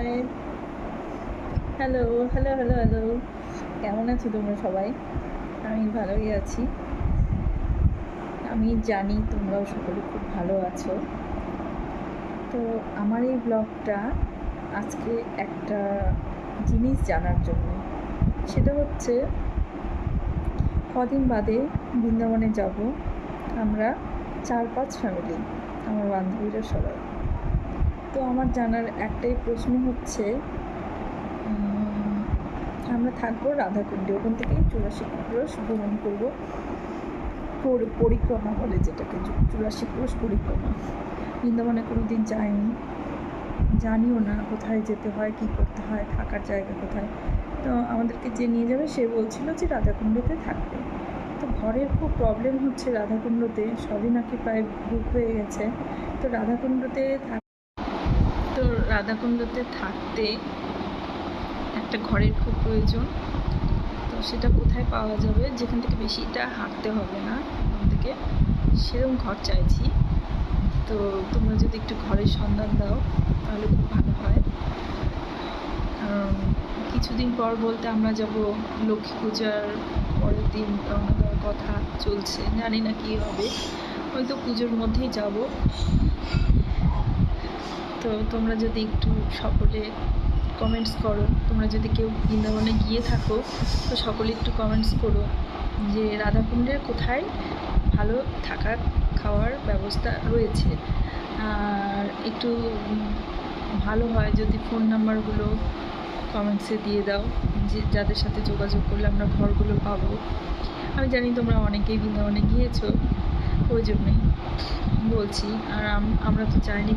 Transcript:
High, hello hello hello hello, কেমন আছো তোমরা সবাই? আমি ভালোই আছি। আমি জানি তোমরাও সকলে খুব ভালো আছো। তো আমার এই ব্লগটা আজকে একটা জিনিস জানার জন্য, সেটা হচ্ছে কদিন বাদে বৃন্দাবনে যাব আমরা 4-5 ফ্যামিলি, আমার বান্ধবীরা সবাই। তো আমার জানার একটাই প্রশ্ন হচ্ছে, আমরা থাকবো রাধাকুণ্ডে, ওখান থেকেই 84 ক্রোশ ভ্রমণ করবো, পরিক্রমা বলে যেটাকে, 84 ক্রোশ পরিক্রমা। বৃন্দাবনে কোনো দিন যাইনি, জানিও না কোথায় যেতে হয়, কী করতে হয়, থাকার জায়গা কোথায়। তো আমাদেরকে যে নিয়ে যাবে সে বলছিল যে রাধাকুণ্ডতে থাকবে। তো ঘরের খুব প্রবলেম হচ্ছে রাধাকুণ্ডতে, সবই নাকি প্রায় বুক হয়ে গেছে। তো রাধাকুণ্ডতে থাকতে একটা ঘরের খুব প্রয়োজন। তো সেটা কোথায় পাওয়া যাবে, যেখান থেকে বেশিটা হাঁটতে হবে না ওখান থেকে, সেরকম ঘর চাইছি। তো তোমরা যদি একটু ঘরের সন্ধান দাও তাহলে খুব ভালো হয়। কারণ কিছুদিন পর বলতে আমরা যাব লক্ষ্মী পূজার পরের দিন রওনা দেওয়ার কথা চলছে, জানি না কী হবে, হয়তো পুজোর মধ্যেই যাব। তো তোমরা যদি একটু সকলে কমেন্টস করো, তোমরা যদি কেউ বৃন্দাবনে গিয়ে থাকো তো সকলে একটু কমেন্টস করো যে রাধাকুণ্ডের কোথায় ভালো থাকার খাওয়ার ব্যবস্থা রয়েছে। আর একটু ভালো হয় যদি ফোন নাম্বারগুলো কমেন্টসে দিয়ে দাও, যে যাদের সাথে যোগাযোগ করলে আমরা ঘরগুলো পাবো। আমি জানি তোমরা অনেকেই বৃন্দাবনে গিয়েছো, ওই জন্যই বলছি। আর আমরা তো চাইনি